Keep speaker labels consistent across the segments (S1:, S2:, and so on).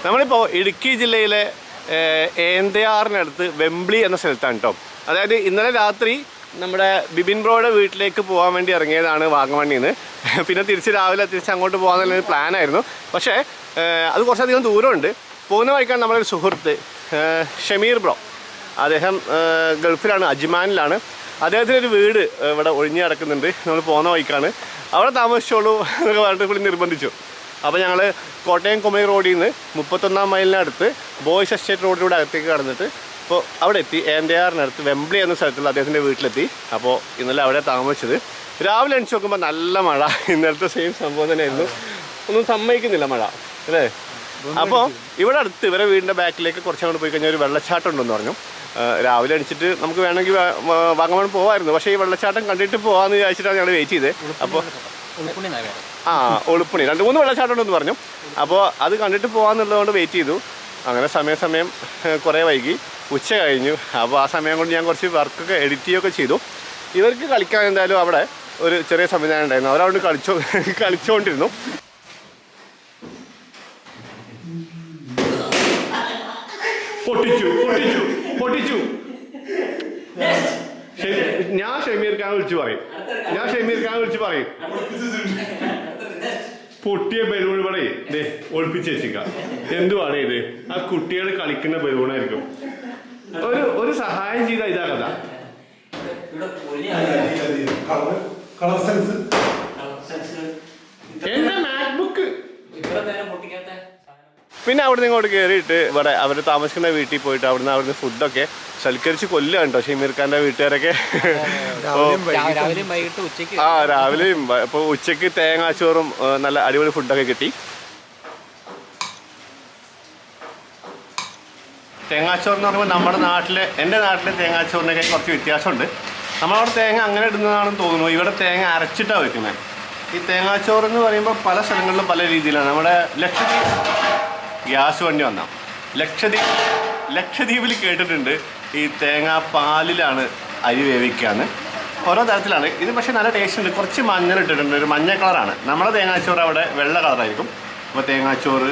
S1: നമ്മളിപ്പോൾ ഇടുക്കി ജില്ലയിലെ ഏന്തയാറിനടുത്ത് വെംബ്ലി എന്ന സ്ഥലത്താണ് കേട്ടോ. അതായത് ഇന്നലെ രാത്രി നമ്മുടെ ബിബിൻ ബ്രോയുടെ വീട്ടിലേക്ക് പോകാൻ വേണ്ടി ഇറങ്ങിയതാണ് വാഗമണ്ണിൽ നിന്ന്. പിന്നെ രാവിലെ തിരിച്ച് അങ്ങോട്ട് പോകാമെന്നുള്ളൊരു പ്ലാനായിരുന്നു. പക്ഷേ അത് കുറച്ചധികം ദൂരമുണ്ട്. പോകുന്ന വഴിക്കാണ് നമ്മളൊരു സുഹൃത്ത് ഷമീർ ബ്രോ, അദ്ദേഹം ഗൾഫിലാണ്, അജ്മാനിലാണ്. അദ്ദേഹത്തിനൊരു വീട് ഇവിടെ ഒഴിഞ്ഞു കിടക്കുന്നുണ്ട്. നമ്മൾ പോകുന്ന വഴിക്കാണ്. അവിടെ താമസിച്ചോളൂ എന്നൊക്കെ പറഞ്ഞിട്ട് പുള്ളി നിർബന്ധിച്ചു. അപ്പോൾ ഞങ്ങൾ കോട്ടയം കുമൈ റോഡിൽ നിന്ന് 31-ാം മൈലിനടുത്ത് ബോയ്സ് എസ്റ്റേറ്റ് റോഡിലൂടെ അകത്തേക്ക് കടന്നിട്ട് അപ്പോൾ അവിടെ എത്തി. ഏന്തയാറിനടുത്ത് വെംബ്ലി എന്ന സ്ഥലത്തുള്ള അദ്ദേഹത്തിൻ്റെ വീട്ടിലെത്തി. അപ്പോൾ ഇന്നലെ അവിടെ താമസിച്ചത്. രാവിലെ എണിച്ച് നോക്കുമ്പോൾ നല്ല മഴ. ഇന്നലത്തെ സെയിം സംഭവം തന്നെയായിരുന്നു. ഒന്നും സമ്മതിക്കുന്നില്ല മഴ അല്ലേ. അപ്പോൾ ഇവിടെ അടുത്ത് ഇവരെ വീടിൻ്റെ ബാക്കിലേക്ക് കുറച്ചങ്ങോട്ട് പോയി കഴിഞ്ഞാൽ ഒരു വെള്ളച്ചാട്ടം ഉണ്ടെന്ന് പറഞ്ഞു. രാവിലെ എണിച്ചിട്ട് നമുക്ക് വേണമെങ്കിൽ വാഗമൺ പോകാമായിരുന്നു. പക്ഷേ ഈ വെള്ളച്ചാട്ടം കണ്ടിട്ട് പോകാമെന്ന് വിചാരിച്ചിട്ടാണ് ഞങ്ങൾ വെയിറ്റ് ചെയ്തത്. അപ്പോൾ ഒളുപ്പണി 2-3 വെള്ളച്ചാട്ടം ഉണ്ടെന്ന് പറഞ്ഞു. അപ്പോൾ അത് കണ്ടിട്ട് പോകാമെന്നുള്ളതുകൊണ്ട് വെയിറ്റ് ചെയ്തു. അങ്ങനെ സമയം കുറേ വൈകി, ഉച്ച കഴിഞ്ഞു. അപ്പോൾ ആ സമയം കൊണ്ട് ഞാൻ കുറച്ച് വർക്കൊക്കെ എഡിറ്റ് ചെയ്യുകയൊക്കെ ചെയ്തു. ഇവർക്ക് കളിക്കാൻ എന്തായാലും അവിടെ ഒരു ചെറിയ സംവിധാനം ഉണ്ടായിരുന്നു. അവരവിടെ കളിച്ചുകൊണ്ടിരുന്നു. പൊട്ടിച്ചു ഞാൻ ഷമീർ ഖാൻ വിളിച്ചു പറയും പൊട്ടിയ ബലൂൺ ഇവിടെ ഒളിപ്പിച്ച് വെച്ചിരിക്കാം. എന്തുവാണ് ഇത്? ആ കുട്ടികൾ കളിക്കുന്ന ബലൂണായിരിക്കും. ഒരു സഹായം ചെയ്ത ഇതാ കഥ. എന്റെ മാക്ബുക്ക്. പിന്നെ അവിടുന്ന് ഇങ്ങോട്ട് കയറിയിട്ട് ഇവിടെ അവർ താമസിക്കുന്ന വീട്ടിൽ പോയിട്ട് അവിടുന്ന് ഫുഡൊക്കെ സൽക്കരിച്ച് കൊല്ലുക കേട്ടോ ഷമീർ ഖാന്റെ വീട്ടുകാരൊക്കെ. രാവിലെയും ഇപ്പോൾ ഉച്ചയ്ക്ക് തേങ്ങാച്ചോറും നല്ല അടിപൊളി ഫുഡൊക്കെ കിട്ടി. തേങ്ങാച്ചോറ് എന്ന് പറയുമ്പോൾ എൻ്റെ നാട്ടിലെ തേങ്ങാച്ചോറിനൊക്കെ കുറച്ച് വ്യത്യാസമുണ്ട്. നമ്മളവിടെ തേങ്ങ അങ്ങനെ ഇടുന്നതാണെന്ന് തോന്നുന്നു. ഇവിടെ തേങ്ങ അരച്ചിട്ടാണ് വെക്കുന്നത്. ഈ തേങ്ങാച്ചോറ് എന്ന് പറയുമ്പോൾ പല സ്ഥലങ്ങളിലും പല രീതിയിലാണ്. നമ്മുടെ ലക്ഷദ്വീപ് ഗ്യാസ് വണ്ടി വന്ന ലക്ഷദ്വീപിൽ കേട്ടിട്ടുണ്ട് ഈ തേങ്ങാ പാലിലാണ് അരി വേവിക്കുകയെന്ന്. ഓരോ തരത്തിലാണ് ഇത്. പക്ഷേ നല്ല ടേസ്റ്റ് ഉണ്ട്. കുറച്ച് മഞ്ഞൾ ഇട്ടിട്ടുണ്ട്, ഒരു മഞ്ഞ കളറാണ്. നമ്മുടെ തേങ്ങാച്ചോറ് അവിടെ വെള്ള കളറായിരിക്കും. അപ്പോൾ തേങ്ങാച്ചോറ്,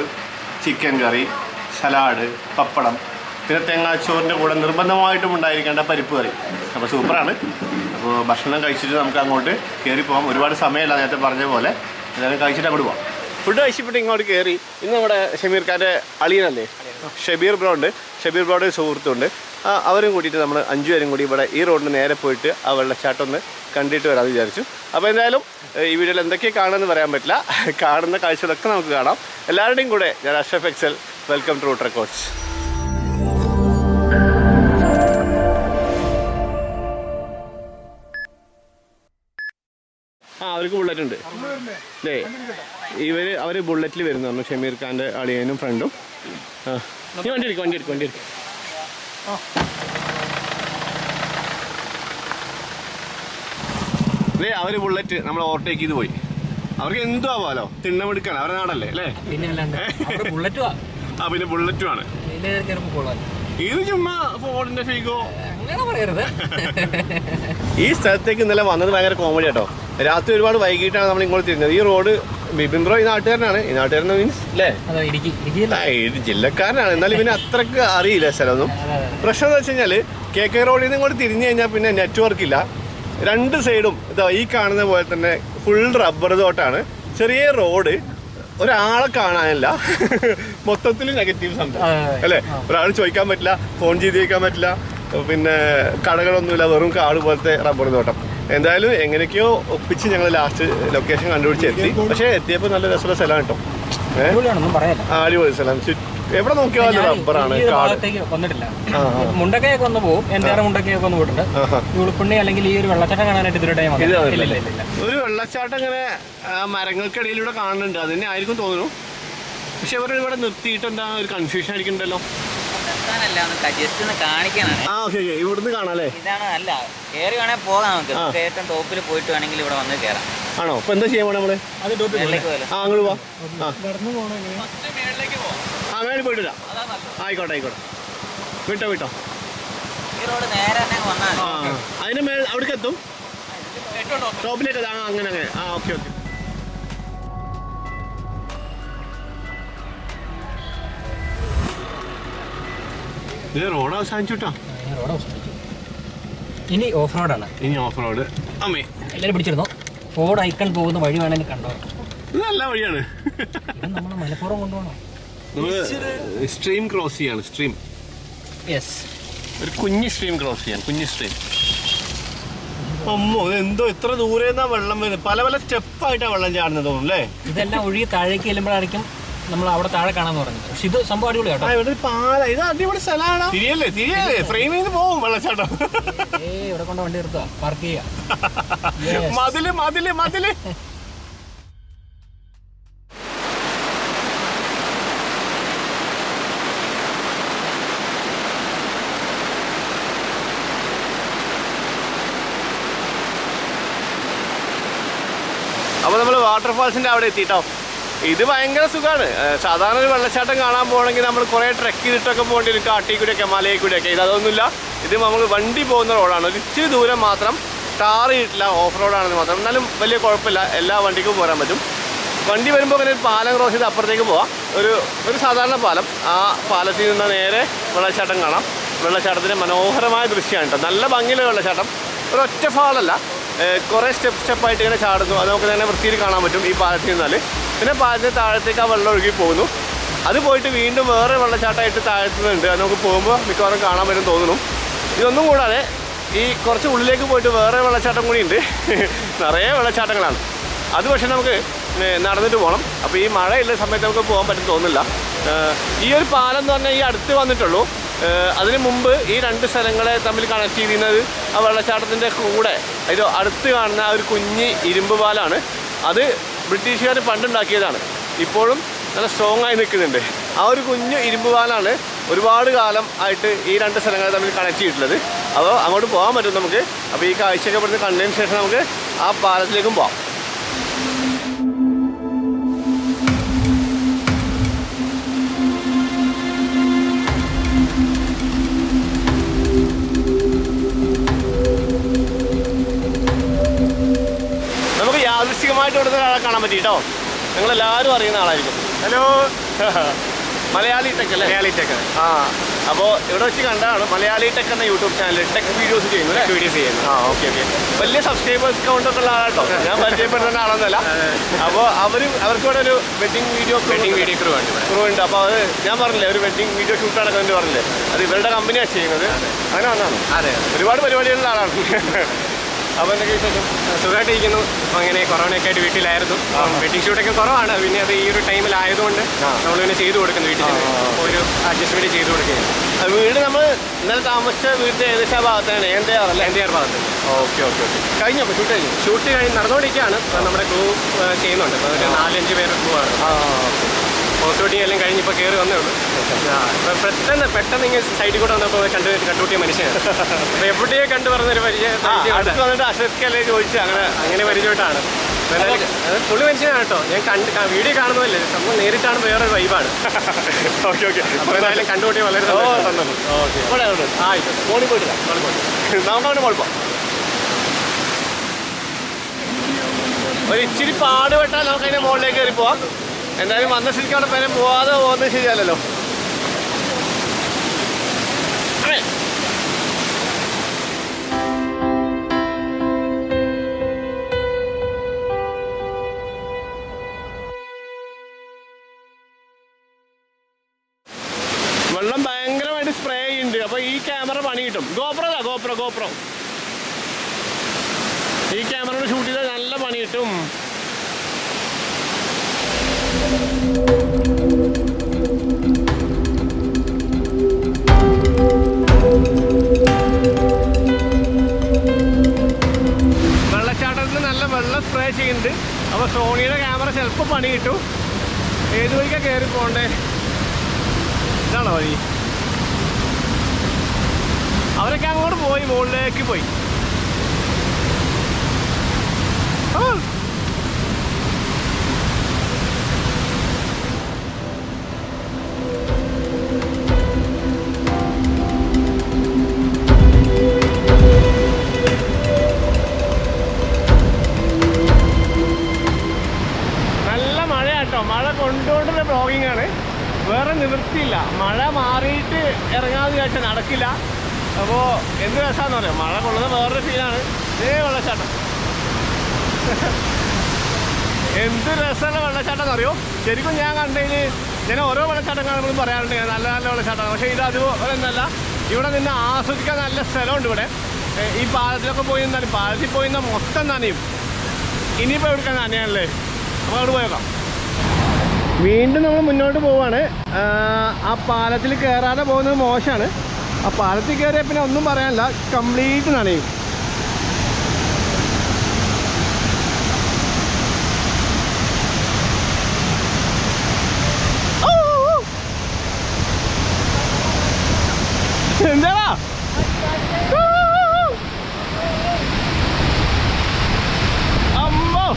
S1: ചിക്കൻ കറി, സലാഡ്, പപ്പടം, പിന്നെ തേങ്ങാച്ചോറിൻ്റെ കൂടെ നിർബന്ധമായിട്ടും ഉണ്ടായിരിക്കേണ്ട പരിപ്പ് കറി. അപ്പോൾ സൂപ്പറാണ്. അപ്പോൾ ഭക്ഷണം കഴിച്ചിട്ട് നമുക്ക് അങ്ങോട്ട് കയറി പോകാം. ഒരുപാട് സമയമില്ല, നേരത്തെ പറഞ്ഞ പോലെ. എല്ലാവരും കഴിച്ചിട്ട് അങ്ങോട്ട് പോകാം. ഫുഡ് കഴിച്ചിട്ട് ഇങ്ങോട്ട് കയറി. ഇന്ന് നമ്മുടെ ഷമീർ ഖാൻ്റെ അളിയനല്ലേ ഷബീർ ബ്രോ ഉണ്ട്. ഷബീർ ബ്രോയുടെ സുഹൃത്തുണ്ട്. അവരും കൂട്ടിയിട്ട് നമ്മൾ 5 പേരും കൂടി ഇവിടെ ഈ റോഡിന് നേരെ പോയിട്ട് ആ വെള്ളച്ചാട്ടം ഒന്ന് കണ്ടിട്ട് വരാമെന്ന് വിചാരിച്ചു. അപ്പോൾ എന്തായാലും ഈ വീഡിയോയിൽ എന്തൊക്കെ കാണുമെന്ന് പറയാൻ പറ്റില്ല. കാണുന്ന കാഴ്ചകളൊക്കെ നമുക്ക് കാണാം. എല്ലാവരുടെയും കൂടെ ഞാൻ Ashraf excel. Welcome to root records. അവർക്ക് ബുള്ളറ്റ് ഉണ്ട് അല്ലേ. അവർ ബുള്ളറ്റിൽ വരുന്നു പറഞ്ഞു ഷമീർ ഖാൻ്റെ അളിയനും ഫ്രണ്ടും. വണ്ടി എടുക്കും. അവർ ബുള്ളറ്റ് നമ്മൾ ഓവർടേക്ക് ചെയ്ത് പോയി. അവർക്ക് എന്തും ആവാലോ, തിണ്ണമെടുക്കാണ് അവരുടെ നാടല്ലേ അല്ലേ. പിന്നെ ബുള്ളറ്റുമാണ് ഇത്. ചുമ്മാ ഫോണിന്റെ ഫീഗോ ഈ സ്ഥലത്തേക്ക് ഇന്നലെ വന്നത് ഭയങ്കര കോമഡി കേട്ടോ. രാത്രി ഒരുപാട് വൈകിട്ടാണ് നമ്മൾ ഇങ്ങോട്ട് തിരിഞ്ഞത്. ഈ റോഡ് ബിബിൻ ബ്രോ ഈ നാട്ടുകാരനാണ്. ഈ നാട്ടുകാരൻ മീൻസ് അല്ലേ ജില്ലക്കാരനാണ്. എന്നാലും ഇവന് അത്രക്ക് അറിയില്ല സ്ഥലമൊന്നും. പ്രശ്നം എന്ന് വെച്ച് കഴിഞ്ഞാൽ KK റോഡിൽ നിന്ന് ഇങ്ങോട്ട് തിരിഞ്ഞു കഴിഞ്ഞാൽ പിന്നെ നെറ്റ്വർക്ക് ഇല്ല. 2 സൈഡും ഇതാ ഈ കാണുന്ന പോലെ തന്നെ ഫുൾ റബ്ബർ തോട്ടാണ്. ചെറിയ റോഡ്, ഒരാളെ കാണാനില്ല. മൊത്തത്തിൽ നെഗറ്റീവ് സംഭവം അല്ലേ. ഒരാൾ ചോദിക്കാൻ പറ്റില്ല, ഫോൺ ചെയ്ത് ചോദിക്കാൻ പറ്റില്ല. പിന്നെ കടകളൊന്നുമില്ല, വെറും കാട് പോലത്തെ റബ്ബർ തോട്ടം. എന്തായാലും എങ്ങനെയൊക്കെയോ ഒപ്പിച്ച് ഞങ്ങൾ ലാസ്റ്റ് ലൊക്കേഷൻ കണ്ടുപിടിച്ച് എത്തി. പക്ഷേ എത്തിയപ്പോൾ നല്ല രസമുള്ള സ്ഥലമാണ് കേട്ടോ. അടിപൊളി സ്ഥലം. എവിടെ നോക്കിയാലും റബ്ബറാണ്.
S2: മുണ്ടക്കയൊക്കെ ഒന്ന് പോകും. മുണ്ടക്കയൊക്കെ ഒന്ന് പോയിട്ടുണ്ട്. ഉളുപ്പുണ്ണി അല്ലെങ്കിൽ ഈ ഒരു വെള്ളച്ചാട്ടം കാണാനായിട്ട് ഇതുവരെ
S1: ഒരു വെള്ളച്ചാട്ടം ഇങ്ങനെ മരങ്ങൾക്കിടയിലൂടെ കാണുന്നുണ്ട്. അത് തന്നെ ആയിരിക്കും തോന്നുന്നു. പക്ഷെ ഇവർ ഇവിടെ നിർത്തിയിട്ട് എന്താ ഒരു കൺഫ്യൂഷൻ അടിക്കണ്ടല്ലോ. ഇവിടുന്ന് കാണാല്ലേ.
S3: ഇതാണ് അല്ല കയറി വേണേൽ പോകാം. നമുക്ക് ഏറ്റവും ടോപ്പിൽ പോയിട്ട് വേണമെങ്കിൽ ഇവിടെ വന്ന് കയറാം.
S1: ആണോ? അപ്പൊ എന്താ ചെയ്യാൻ നമ്മള്? അങ്ങോട്ട് പോവാം. മേളിൽ പോയിട്ടില്ല. ആയിക്കോട്ടെ വിട്ടോ.
S3: ഈ റോഡ് നേരെ തന്നെ വന്നാൽ
S1: അതിന്റെ മേൽ അവിടേക്ക് എത്തും. ടോപ്പിലേക്ക് അങ്ങനെ. ഓക്കെ. ഇത് റോഡ് അവസാനിച്ചുട്ടോ.
S2: റോഡ് അവസാനിച്ചു. ഇനി ഓഫ് റോഡാണ്.
S1: ഇനി ഓഫ് റോഡ്. അമ്മേ
S2: എല്ലാവരും പിടിച്ചിരുന്നോ? ഫോർഡ് ഐക്കൺ പോകുന്ന വഴി വേണമെങ്കിൽ കണ്ടോ.
S1: ഇത് നല്ല വഴിയാണ്.
S2: നമ്മൾ മലപ്പുറം കൊണ്ടുപോകണം.
S1: സ്ട്രീം ക്രോസ് ചെയ്യാണ്. സ്ട്രീം ഒരു കുഞ്ഞ് സ്ട്രീം ക്രോസ് ചെയ്യാൻ. കുഞ്ഞ് സ്ട്രീം. അമ്മോ എന്തോ ഇത്ര ദൂരെ നിന്നാ വെള്ളം വരുന്നത്. പല പല സ്റ്റെപ്പായിട്ടാണ് വെള്ളം ചാടുന്നത് തോന്നുന്നു അല്ലേ?
S2: ഇതെല്ലാം ഒഴുകി താഴേക്ക് ചെല്ലുമ്പോഴായിരിക്കും നമ്മൾ അവിടെ താഴെ കാണാന്ന് പറഞ്ഞത്. പക്ഷെ ഇത് സംഭവം അടിപൊളി കേട്ടോ.
S1: ഇവിടെ പാല. ഇത് അടിപൊളി സ്ഥലമാണ്. തിരിയല്ലേ ഫ്രെയിമിൽ നിന്ന് പോകും വെള്ളച്ചാട്ടം.
S2: ഇവിടെ കൊണ്ട് വണ്ടി നിർത്തുക, പാർക്ക് ചെയ്യാം.
S1: മതില് മതില് മതില്. അപ്പോൾ നമ്മൾ വാട്ടർഫാൾസിൻ്റെ അവിടെ എത്തിയിട്ടോ. ഇത് ഭയങ്കര സുഖമാണ്. സാധാരണ ഒരു വെള്ളച്ചാട്ടം കാണാൻ പോകണമെങ്കിൽ നമ്മൾ കുറേ ട്രെക്ക് ചെയ്തിട്ടൊക്കെ പോകേണ്ടി വരും. കാട്ടിൽ കൂടെയൊക്കെ മലയിൽ കൂടെയൊക്കെ. ഇതൊന്നുമില്ല. ഇത് നമ്മൾ വണ്ടി പോകുന്ന റോഡാണ്. ഒരു ഇച്ചിരി ദൂരം മാത്രം ടാർ ചെയ്തിട്ടില്ല. ഓഫ് റോഡാണെന്ന് മാത്രം. എന്നാലും വലിയ കുഴപ്പമില്ല. എല്ലാ വണ്ടിക്കും പോരാൻ പറ്റും. വണ്ടി വരുമ്പോൾ അങ്ങനെ ഒരു പാലം ക്രോസ് ചെയ്ത് അപ്പുറത്തേക്ക് പോവാം. ഒരു സാധാരണ പാലം. ആ പാലത്തിൽ നിന്ന് നേരെ വെള്ളച്ചാട്ടം കാണാം. വെള്ളച്ചാട്ടത്തിൻ്റെ മനോഹരമായ ദൃശ്യമാണ് കേട്ടോ. നല്ല ഭംഗിയുള്ള വെള്ളച്ചാട്ടം. ഒരൊറ്റ ഫാളല്ല, കുറേ സ്റ്റെപ്പായിട്ട് ഇങ്ങനെ ചാടുന്നു. അത് നമുക്ക് തന്നെ വൃത്തിയിൽ കാണാൻ പറ്റും ഈ പാലത്തിൽ നിന്നാൽ. പിന്നെ പാലത്തിന് താഴത്തേക്ക് ആ വെള്ളം ഒഴുകി പോകുന്നു. അത് പോയിട്ട് വീണ്ടും വേറെ വെള്ളച്ചാട്ടമായിട്ട് താഴ്ത്തുന്നുണ്ട്. അത് നമുക്ക് പോകുമ്പോൾ മിക്കവാറും കാണാൻ പറ്റും തോന്നുന്നു. ഇതൊന്നും കൂടാതെ ഈ കുറച്ച് ഉള്ളിലേക്ക് പോയിട്ട് വേറെ വെള്ളച്ചാട്ടം കൂടി ഉണ്ട്. നിറയെ വെള്ളച്ചാട്ടങ്ങളാണ്. അത് പക്ഷേ നമുക്ക് നടന്നിട്ട് പോകണം. അപ്പോൾ ഈ മഴയുള്ള സമയത്ത് നമുക്ക് പോകാൻ പറ്റും തോന്നുന്നില്ല. ഈ ഒരു പാലം എന്ന് പറഞ്ഞാൽ ഈ അടുത്ത് വന്നിട്ടുള്ളൂ. അതിന് മുമ്പ് ഈ രണ്ട് സ്ഥലങ്ങളെ തമ്മിൽ കണക്ട് ചെയ്യുന്നത് ആ വെള്ളച്ചാട്ടത്തിൻ്റെ കൂടെ ഇത് അടുത്ത് കാണുന്ന ആ ഒരു കുഞ്ഞ് ഇരുമ്പ് പാലാണ്. അത് ബ്രിട്ടീഷുകാർ പണ്ടുണ്ടാക്കിയതാണ്. ഇപ്പോഴും നല്ല സ്ട്രോങ് ആയി നിൽക്കുന്നുണ്ട്. ആ ഒരു കുഞ്ഞ് ഇരുമ്പ് പാലാണ് ഒരുപാട് കാലം ആയിട്ട് ഈ രണ്ട് സ്ഥലങ്ങളെ തമ്മിൽ കണക്ട് ചെയ്തിട്ടുള്ളത്. അപ്പോൾ അങ്ങോട്ട് പോകാൻ പറ്റും നമുക്ക്. അപ്പോൾ ഈ കാഴ്ചയൊക്കെ ഇവിടുന്ന് കണ്ടതിന് ശേഷം നമുക്ക് ആ പാലത്തിലേക്കും പോകാം. നമുക്ക് യാദൃശ്ചികമായിട്ട് ഇവിടുത്തെ ഒരാളെ കാണാൻ പറ്റി കേട്ടോ. നിങ്ങളെല്ലാവരും അറിയുന്ന ആളായിരിക്കും. ഹലോ. മലയാളി ടെക് അല്ലേ? മലയാളി ടെക്. ആ, അപ്പോൾ ഇവിടെ വെച്ച് കണ്ടതാണ്. മലയാളി ടെക് എന്ന യൂട്യൂബ് ചാനൽ ടെക് വീഡിയോസ് ചെയ്യുന്നു. വീഡിയോസ് ചെയ്യുന്നു. ആ, ഓക്കെ. വലിയ സബ്സ്ക്രൈബേഴ്സ് കൗണ്ടൊക്കെ ഉള്ള ആളാട്ടോ. ഞാൻ പരിചയപ്പെടുന്ന ആളൊന്നുമല്ല. അപ്പോൾ അവർക്ക് ഇവിടെ ഒരു വെഡിങ് വീഡിയോ ക്രൂ ഉണ്ട്. അപ്പോൾ അത് ഞാൻ പറഞ്ഞില്ലേ, ഒരു വെഡിങ് വീഡിയോ ഷൂട്ട് നടക്കുന്നുണ്ട് പറഞ്ഞില്ലേ, അത് ഇവരുടെ കമ്പനിയാണ് ചെയ്യുന്നത്. അങ്ങനെ വന്നാണ്. അതെ, ഒരുപാട് പരിപാടികളുള്ള ആളാണ്. അപ്പോൾ എന്തൊക്കെ വിശേഷം?
S4: സുഖമായിട്ടിരിക്കുന്നു. അങ്ങനെ കൊറോണയൊക്കെ ആയിട്ട് വീട്ടിലായിരുന്നു. വെഡിങ് ഷൂട്ടൊക്കെ കുറവാണ്. പിന്നെ അത് ഈ ഒരു ടൈമിലായതുകൊണ്ട് നമ്മൾ പിന്നെ ചെയ്തു കൊടുക്കുന്നു. വീട്ടിൽ ഒരു അഡ്ജസ്റ്റ്മെൻറ്റ് ചെയ്തു കൊടുക്കുകയാണ്.
S1: വീട് നമ്മൾ ഇന്നലെ താമസിച്ച വീട്ടിൽ ഏകദേശം ആ ഭാഗത്താണ്. NTR ഭാഗത്ത്. ഓക്കെ. കഴിഞ്ഞോ?
S4: ഷൂട്ട് കഴിഞ്ഞ് നടന്നുകൊണ്ടിരിക്കുകയാണ്. നമ്മുടെ ക്രൂ ചെയ്യുന്നുണ്ട്. അപ്പോൾ ഒരു 4-5 പേരുടെ ക്രൂ ആണ്. പോസ്റ്റ് ഷൂട്ടിങ് എല്ലാം കഴിഞ്ഞ് ഇപ്പോൾ കയറി വന്നേ ഉള്ളൂ. പെട്ടെന്ന് ഇങ്ങനെ സൈഡിൽ കൂടെ വന്നപ്പോൾ കണ്ടുകൂട്ടിയ മനുഷ്യനാണ്. അപ്പോൾ എവിടെയോ കണ്ടു പറഞ്ഞൊരു പരിചയം.
S1: അടുത്ത് വന്നിട്ട് Ashraf Excel ചോദിച്ചു.
S4: അങ്ങനെ പരിചയമായിട്ടാണ്. പുള്ളി മനുഷ്യനാണ് കേട്ടോ. ഞാൻ വീഡിയോ കാണുന്നതല്ലേ, നമ്മൾ നേരിട്ടാണ് വേറൊരു വൈബാണ്.
S1: ഓക്കെ.
S4: അപ്പോൾ എന്തായാലും കണ്ടുകൂട്ടിയ വളരെ സന്തോഷം.
S1: മോളിൽ പോയിട്ടില്ല. നമുക്കവിടെ മോളിൽ പോകാം. ഒരു ഇച്ചിരി പാട് പെട്ടാൽ നമുക്കതിൻ്റെ മുകളിലേക്ക് കയറി പോവാം. എന്തായാലും വന്ന സ്ഥിതിക്ക് അവിടെ പേരെ പോവാതെ പോകുന്നത് ശരിയല്ലല്ലോ. വെള്ളം ഭയങ്കരമായിട്ട് സ്പ്രേ ചെയ്യുന്നുണ്ട്. അപ്പോൾ ഈ ക്യാമറ പണി കിട്ടും. ഗോപ്രോ ഈ ക്യാമറ ഷൂട്ട് ചെയ്താൽ നല്ല പണി കിട്ടും. വെള്ളച്ചാട്ടത്തിൽ നല്ല വെള്ളം സ്പ്രേ ചെയ്യുന്നുണ്ട്. അപ്പോൾ സോണിയുടെ ക്യാമറ ചിലപ്പോൾ പണി കിട്ടും. ഏത് വഴിക്കാണ് കയറി പോകണ്ടേ? ഇതാണോ വഴി? അവരൊക്കെ അങ്ങോട്ട് പോയി, മുകളിലേക്ക് പോയി. നല്ല മഴയാട്ടോ. മഴ കൊണ്ടുകൊണ്ടുള്ള ബ്ലോഗിങ് ആണ്. വേറെ നിവൃത്തിയില്ല. മഴ മാറിയിട്ട് ഇറങ്ങാമെന്ന് വിചാരിച്ചാൽ നടക്കില്ല. അപ്പോൾ എന്ത് രസമാണെന്ന് പറയാം, മഴ കൊള്ളുന്ന വേറൊരു ഫീലാണ്. വെള്ളച്ചാട്ടം എന്ത് രസമുള്ള വെള്ളച്ചാട്ടം അറിയോ. ശരിക്കും ഞാൻ കണ്ടതിന് ഞാൻ ഓരോ വെള്ളച്ചാട്ടങ്ങൾ നമ്മൾ പറയാറുണ്ട് നല്ല നല്ല വെള്ളച്ചാട്ടമാണ്. പക്ഷേ ഇത് അതുപോലെ ഒന്നല്ല. ഇവിടെ നിന്ന് ആസ്വദിക്കാൻ നല്ല സ്ഥലമുണ്ട്. ഇവിടെ ഈ പാലത്തിലൊക്കെ പോയി നിന്നാലും പാലത്തിൽ പോയി നിന്നാൽ മൊത്തം നനയും. ഇനിയിപ്പോൾ എവിടുക്കാൻ നനയാണല്ലേ, നമ്മൾ അവിടെ പോയേക്കാം. വീണ്ടും നമ്മൾ മുന്നോട്ട് പോവാണ്. ആ പാലത്തിൽ കയറാതെ പോകുന്നത് മോശമാണ്. ആ പാലത്തിൽ കയറിയാൽ പിന്നെ ഒന്നും പറയാനില്ല, കംപ്ലീറ്റ് നനയും. എന്താടാ അമ്മോ,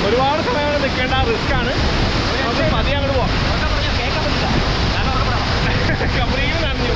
S1: ഒരുപാട് സമയം ഇവിടെ നിൽക്കേണ്ട, റിസ്ക്കാണ്. നമുക്ക് പതിയെ അങ്ങോട്ട് പോവാം. കമ്പനിയിൽ നനഞ്ഞു.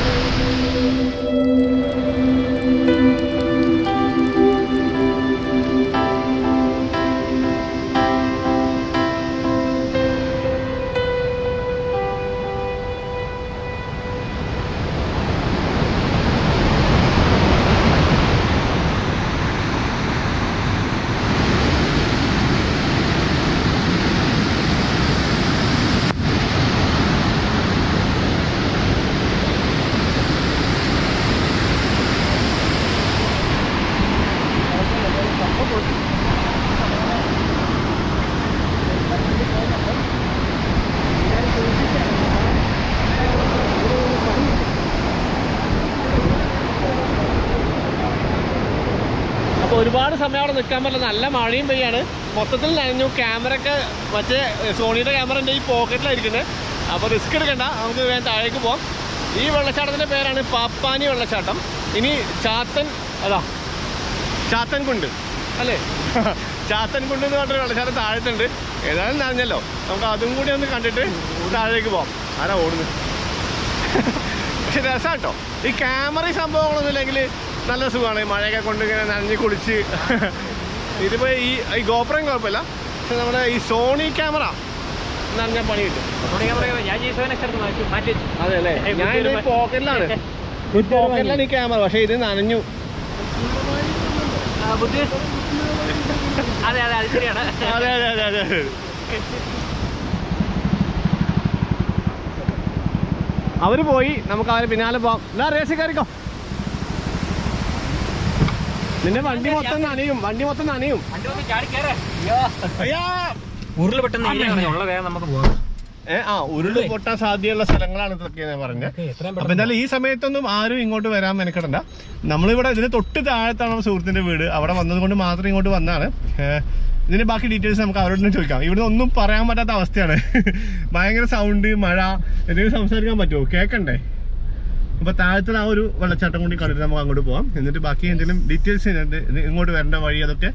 S1: ഒരുപാട് സമയം അവിടെ നിൽക്കാൻ പറ്റില്ല, നല്ല മഴയും പെയ്യാണ്. മൊത്തത്തിൽ നനഞ്ഞു. ക്യാമറ ഒക്കെ മറ്റേ സോണിയുടെ ക്യാമറ എൻ്റെ ഈ പോക്കറ്റിലായിരിക്കുന്നത്. അപ്പോൾ റിസ്ക് എടുക്കണ്ട, നമുക്ക് വേഗം താഴേക്ക് പോകാം. ഈ വെള്ളച്ചാട്ടത്തിൻ്റെ പേരാണ് പാപ്പാനി വെള്ളച്ചാട്ടം. ഇനി ചാത്തൻകുണ്ട് അല്ലേ, ചാത്തൻകുണ്ട് എന്ന് പറഞ്ഞൊരു വെള്ളച്ചാട്ടം താഴത്തുണ്ട്. ഏതായാലും നനഞ്ഞല്ലോ, നമുക്ക് അതും കൂടി ഒന്ന് കണ്ടിട്ട് താഴേക്ക് പോകാം. ആരാ ഓടുന്നത്? പക്ഷെ രസം കേട്ടോ, ഈ ക്യാമറ സംഭവങ്ങളൊന്നും ഇല്ലെങ്കിൽ നല്ല സുഖമാണ്. മഴയൊക്കെ കൊണ്ട് ഇങ്ങനെ നനഞ്ഞ് കുളിച്ച്. ഇതിപ്പോൾ ഈ ഗോപ്രം കുഴപ്പമില്ല, പക്ഷെ നമ്മുടെ ഈ സോണി ക്യാമറ നനഞ്ഞ പണി കിട്ടും. അതെ അല്ലേ, ഞാൻ ഇത് പോക്കറ്റിലാണ് ഈ ക്യാമറ, പക്ഷെ ഇത് നനഞ്ഞു.
S2: അതെ അതെ, അത് ശരിയാണ്.
S1: അതെ അതെ അതെ അതെ അതെ. അവര് പോയി, നമുക്ക് അവരെ പിന്നാലെ പോവാം. എന്നാ റേസ് കയറിക്കോ. നിന്റെ വണ്ടി മൊത്തം നനയും.
S2: ഉരുള് പെട്ടെന്ന് ഉള്ള വേഗം നമുക്ക് പോകാം.
S1: ഉരുള് പൊട്ടാൻ സാധ്യതയുള്ള സ്ഥലങ്ങളാണ് ഇതൊക്കെ ഞാൻ പറഞ്ഞത്. അപ്പൊ എന്തായാലും ഈ സമയത്തൊന്നും ആരും ഇങ്ങോട്ട് വരാൻ മെനക്കെടണ്ട. നമ്മളിവിടെ ഇതിന് തൊട്ട് താഴത്താണ് സുഹൃത്തിന്റെ വീട്. അവിടെ വന്നത് കൊണ്ട് മാത്രം ഇങ്ങോട്ട് വന്നതാണ്. ഇതിന്റെ ബാക്കി ഡീറ്റെയിൽസ് നമുക്ക് അവരോട് തന്നെ ചോദിക്കാം. ഇവിടെ ഒന്നും പറയാൻ പറ്റാത്ത അവസ്ഥയാണ്. ഭയങ്കര സൗണ്ട്, മഴ, എന്തെങ്കിലും സംസാരിക്കാൻ പറ്റുമോ? കേൾക്കണ്ടേ? അപ്പോൾ താഴത്തുള്ള ആ ഒരു വെള്ളച്ചാട്ടം കൂടി കണ്ടിട്ട് നമുക്ക് അങ്ങോട്ട് പോകാം. എന്നിട്ട് ബാക്കി എന്തെങ്കിലും ഡീറ്റെയിൽസ് ഇങ്ങോട്ട് വരേണ്ട വഴി അതൊക്കെ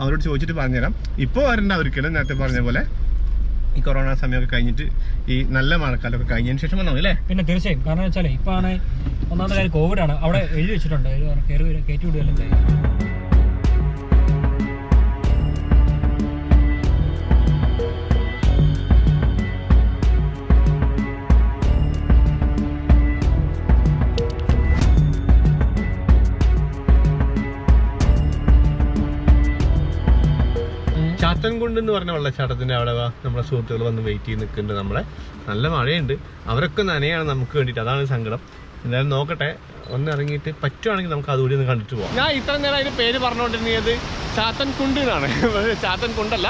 S1: അവരോട് ചോദിച്ചിട്ട് പറഞ്ഞുതരാം. ഇപ്പോൾ വരേണ്ട അവർക്കല്ലേ, നേരത്തെ പറഞ്ഞ പോലെ ഈ കൊറോണ സമയമൊക്കെ കഴിഞ്ഞിട്ട് ഈ നല്ല മഴക്കാലമൊക്കെ കഴിഞ്ഞതിന് ശേഷം വന്നാൽ അല്ലേ?
S2: പിന്നെ തീർച്ചയായും. കാരണം വെച്ചാൽ ഇപ്പോൾ ആണ് ഒന്നാമത്തെ കാര്യം കോവിഡാണ്. അവിടെ എഴുതി വെച്ചിട്ടുണ്ട് കയറ്റി വിടുകയല്ലേ.
S1: ചാത്തൻകുണ്ട് എന്ന് പറഞ്ഞ വെള്ളച്ചാട്ടത്തിന്റെ അവിടെ നമ്മുടെ സുഹൃത്തുക്കൾ വന്ന് വെയിറ്റ് ചെയ്ത് നിൽക്കുന്നുണ്ട്. നമ്മളെ നല്ല മഴയുണ്ട്, അവരൊക്കെ നനയാണ് നമുക്ക് വേണ്ടിയിട്ട്. അതാണ് സങ്കടം. എന്തായാലും നോക്കട്ടെ, ഒന്ന് ഇറങ്ങിയിട്ട് പറ്റുവാണെങ്കിൽ നമുക്ക് അതുകൂടി ഒന്ന് കണ്ടിട്ട് പോകാം. ഞാൻ ഇത്ര നേരം അതിന് പേര് പറഞ്ഞുകൊണ്ടിരുന്നത് ചാത്തൻകുണ്ട് എന്നാണ്. ചാത്തൻകുണ്ടല്ല,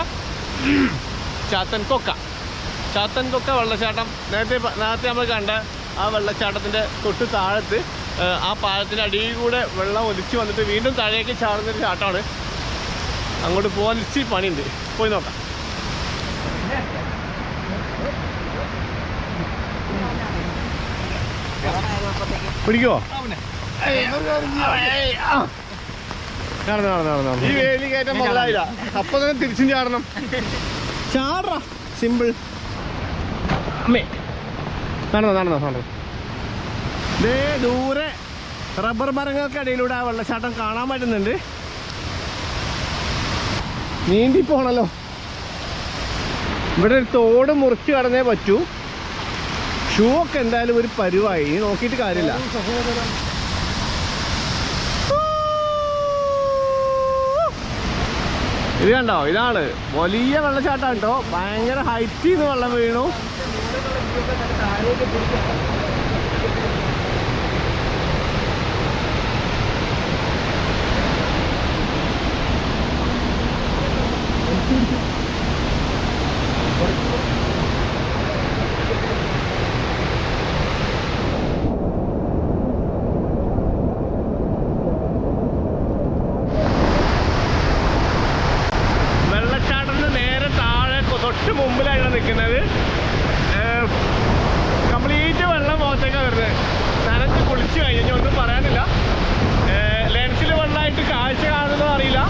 S1: ചാത്തൻകൊക്ക വെള്ളച്ചാട്ടം. നേരത്തെ നമ്മൾ കണ്ട ആ വെള്ളച്ചാട്ടത്തിൻ്റെ തൊട്ട് താഴത്ത് ആ പാലത്തിൻ്റെ അടിയിൽ കൂടെ വെള്ളം ഒലിച്ച് വന്നിട്ട് വീണ്ടും താഴേക്ക് ചാടുന്നൊരു ചാട്ടമാണ്. അങ്ങോട്ട് പോകാൻ ഇച്ചിരി പണിയുണ്ട്, പോയി നോക്കാം. പിടിക്കുമോ? നടന്നു ഈ വേലി കയറ്റം മുതലായില്ല, അപ്പൊ തന്നെ തിരിച്ചും ചാടണം. ചാടറ സിമ്പിൾ. അമ്മേ നടന്നോ. ദേ ദൂരെ റബ്ബർ മരങ്ങൾക്കിടയിലൂടെ ആ വെള്ളച്ചാട്ടം കാണാൻ പറ്റുന്നുണ്ട്. നീന്തി പോണല്ലോ. ഇവിടെ ഒരു തോട് മുറിച്ച് കടന്നേ പറ്റൂ. ഷൂ ഒക്കെ എന്തായാലും ഒരു പരുവായി, ഇനി നോക്കിയിട്ട് കാര്യമില്ല. ഇത് കണ്ടോ, ഇതാണ് വലിയ വെള്ളച്ചാട്ടം കേട്ടോ. ഭയങ്കര ഹൈറ്റിൽ നിന്ന് വെള്ളം വീണു. തൊട്ട് മുമ്പിലായിട്ടാണ് നിൽക്കുന്നത്. കംപ്ലീറ്റ് വെള്ളം മുഖത്തേക്കാണ് വരുന്നത്. നനച്ച് കുളിച്ച് കഴിഞ്ഞാൽ ഒന്നും പറയാനില്ല. ലെൻസിൽ വെള്ളമായിട്ട് കാഴ്ച കാണുന്നതോ അറിയില്ല.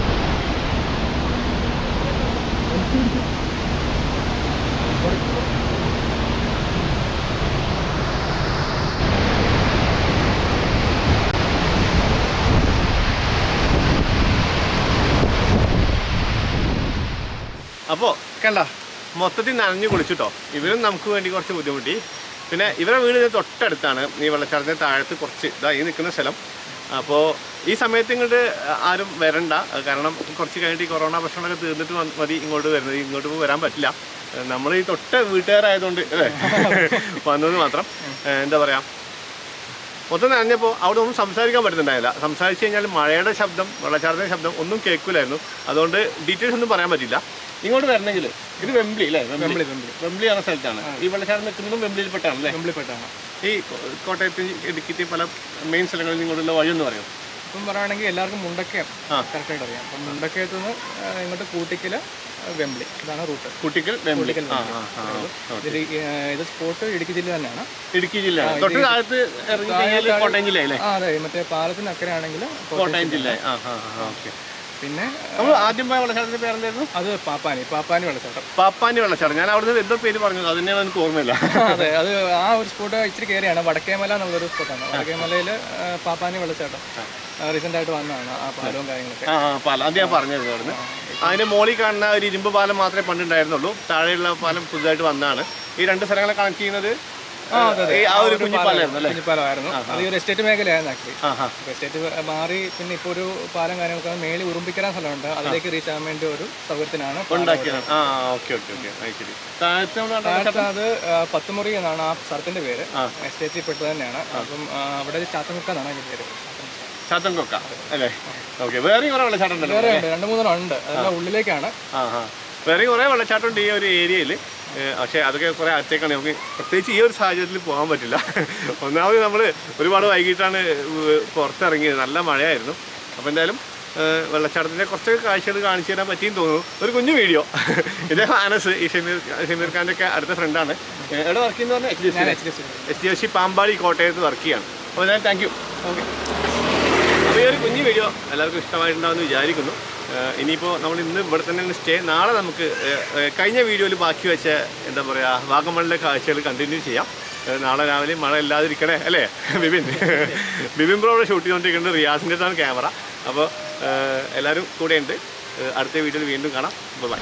S1: അപ്പോൾ കണ്ട മൊത്തത്തിൽ നനഞ്ഞു കുളിച്ചിട്ടോ. ഇവരും നമുക്ക് വേണ്ടി കുറച്ച് ബുദ്ധിമുട്ടി. പിന്നെ ഇവരെ വീട് തൊട്ടടുത്താണ് ഈ വെള്ളച്ചാട്ടത്തിന് താഴത്ത് കുറച്ച് ഈ നിൽക്കുന്ന സ്ഥലം. അപ്പോൾ ഈ സമയത്ത് ഇങ്ങോട്ട് ആരും വരണ്ട, കാരണം കുറച്ച് കഴിഞ്ഞിട്ട് ഈ കൊറോണ പ്രശ്നങ്ങളൊക്കെ തീർന്നിട്ട് മതി ഇങ്ങോട്ട് വരുന്നത്. ഇങ്ങോട്ട് വരാൻ പറ്റില്ല. നമ്മൾ ഈ തൊട്ട വീട്ടുകാരായതുകൊണ്ട് അല്ലേ വന്നത് മാത്രം. എന്താ പറയുക, മൊത്തം നനഞ്ഞപ്പോൾ അവിടെ ഒന്നും സംസാരിക്കാൻ പറ്റുന്നുണ്ടായില്ല. സംസാരിച്ച് കഴിഞ്ഞാൽ മഴയുടെ ശബ്ദം, വെള്ളച്ചാട്ടത്തിൻ്റെ ശബ്ദം ഒന്നും കേൾക്കില്ലായിരുന്നു. അതുകൊണ്ട് ഡീറ്റെയിൽസ് ഒന്നും പറയാൻ പറ്റില്ല. ഇങ്ങോട്ട് വരണമെങ്കിൽ ഇത് വെംബ്ലി അല്ലേ? വെംബ്ലി എന്ന സ്ഥലത്താണ് ഈ വെള്ളച്ചാട്ടം നിൽക്കുന്നതും വെംബ്ലിയിൽപ്പെട്ടാണ് അല്ലേ? വെംബ്ലിയിൽപ്പെട്ടാണ്. ഈ കോട്ടയത്ത് ഇടുക്കി പല മെയിൻ സ്ഥലങ്ങളിൽ ഇങ്ങോട്ടുള്ള വഴി എന്ന് പറയും.
S5: ഇപ്പം പറയുകയാണെങ്കിൽ എല്ലാവർക്കും മുണ്ടക്കയം കറക്റ്റായിട്ട് അറിയാം. അപ്പം മുണ്ടക്കയത്ത് നിന്ന് ഇങ്ങോട്ട് കൂട്ടിക്കൽ വെംബ്ലി, ഇതാണ് റൂട്ട്.
S1: കൂട്ടിക്കൽ വെംബ്ലി.
S5: ഇത് സ്പോട്ട് ഇടുക്കി ജില്ല തന്നെയാണ്.
S1: ഇടുക്കി ജില്ല തൊട്ട് താഴത്ത് കോട്ടയം ജില്ലയല്ലേ?
S5: അതെ, മറ്റേ പാലത്തിന് അക്കരെ ആണെങ്കിൽ
S1: കോട്ടയം ജില്ല. ഓക്കെ.
S5: പിന്നെ
S1: നമ്മൾ ആദ്യം പോയ വെള്ളച്ചാട്ടത്തിന്റെ പേരെന്തായിരുന്നു?
S5: അത് പാപ്പാനി വെള്ളച്ചാട്ടം.
S1: പാപ്പാനി വെള്ളച്ചാട്ടം. ഞാൻ അവിടുന്ന് എന്തോ പേര് പറഞ്ഞു, അത് തന്നെയാണ് എനിക്ക് ഓർമ്മയില്ല.
S5: അതെ, അത് ആ ഒരു സ്പോട്ട് ഇച്ചിരി കയറിയാണ്. വടക്കേമല എന്നുള്ളൊരു സ്പോട്ടാണ്. വടക്കേമലയിൽ പാപ്പാനി വെള്ളച്ചാട്ടം റീസെന്റ് ആയിട്ട് വന്നതാണ്. ആ പാലവും കാര്യങ്ങളൊക്കെ.
S1: പാലം അത് ഞാൻ പറഞ്ഞിരുന്നു. അവിടുന്ന് അതിന്റെ മോളിൽ കാണുന്ന ഒരു ഇരുമ്പ് പാലം മാത്രമേ പണ്ടുണ്ടായിരുന്നുള്ളൂ. താഴെയുള്ള പാലം പുതുതായിട്ട് വന്നതാണ്. ഈ രണ്ട് സ്ഥലങ്ങളെ കണക്ട് ചെയ്യുന്നത്
S5: കുഞ്ഞിപ്പാലമായിരുന്നു. അത് ഒരു എസ്റ്റേറ്റ് മേഖലയായിരുന്നു ആക്ച്വലി. എസ്റ്റേറ്റ് മാറി പിന്നെ ഇപ്പോൾ ഒരു പാലം കാര്യങ്ങളൊക്കെ മേളിൽ ഉറുമ്പിക്കരാൻ സ്ഥലമുണ്ട്. അതിലേക്ക് റീച്ച് ആകാൻ വേണ്ടി ഒരു സൗകര്യത്തിനാണ് ഉണ്ടാക്കിയത്. അത് 10 മുറി എന്നാണ് ആ സ്ഥലത്തിന്റെ പേര്. എസ്റ്റേറ്റിൽ പെട്ടത് തന്നെയാണ്. അപ്പം അവിടെ ചാത്തൻകൊക്ക എന്നാണ് അതിന്റെ പേര്.
S1: ചാത്തൻകൊക്ക അല്ലേ? ഓക്കെ. വേറെ കുറെ വെള്ളച്ചാട്ടം ഉണ്ടല്ലോ?
S5: വേറെ ഉണ്ട്, 2-3 ഉണ്ട്. അതെല്ലാം ഉള്ളിലേക്കാണ്.
S1: വേറെ കുറേ വെള്ളച്ചാട്ടം ഉണ്ട് ഈ ഒരു ഏരിയയിൽ. പക്ഷേ അതൊക്കെ കുറേ അകത്തേക്കാണ്. നമുക്ക് പ്രത്യേകിച്ച് ഈ ഒരു സാഹചര്യത്തിൽ പോകാൻ പറ്റില്ല. ഒന്നാമത് നമ്മൾ ഒരുപാട് വൈകിട്ടാണ് പുറത്തിറങ്ങിയത്, നല്ല മഴയായിരുന്നു. അപ്പോൾ എന്തായാലും വെള്ളച്ചാട്ടത്തിൻ്റെ കുറച്ചൊക്കെ കാഴ്ചകൾ കാണിച്ചു തരാൻ പറ്റിയെന്ന് തോന്നുന്നു. ഒരു കുഞ്ഞു വീഡിയോ. ഇദ്ദേഹം അനസ്, ഈ ഷമീർ ഖാൻ്റെ ഒക്കെ അടുത്ത ഫ്രണ്ടാണ്. എവിടെ വർക്ക് ചെയ്യുന്ന പറഞ്ഞാൽ HDFC പാമ്പാടി കോട്ടയത്ത് വർക്ക് ചെയ്യാണ്. അപ്പോൾ എന്തായാലും താങ്ക് യു. ഓക്കെ. അപ്പോൾ ഈ ഒരു കുഞ്ഞു വീഡിയോ എല്ലാവർക്കും ഇഷ്ടമായിട്ടുണ്ടാവുമെന്ന് വിചാരിക്കുന്നു. ഇനിയിപ്പോൾ നമ്മൾ ഇന്ന് ഇവിടെ തന്നെ സ്റ്റേ. നാളെ നമുക്ക് കഴിഞ്ഞ വീഡിയോയിൽ ബാക്കി വെച്ച എന്താ പറയുക വാഗമണിലെ കാഴ്ചകൾ കണ്ടിന്യൂ ചെയ്യാം. നാളെ രാവിലെ മഴ ഇല്ലാതിരിക്കണേ അല്ലേ? ബിബിൻ ബ്രോയുടെ ഷൂട്ട് ചെയ്തുകൊണ്ടിരിക്കുന്നത്. റിയാസിൻ്റെ അടുത്താണ് ക്യാമറ. അപ്പോൾ എല്ലാവരും കൂടെയുണ്ട്. അടുത്ത വീഡിയോയിൽ വീണ്ടും കാണാം. ബൈ.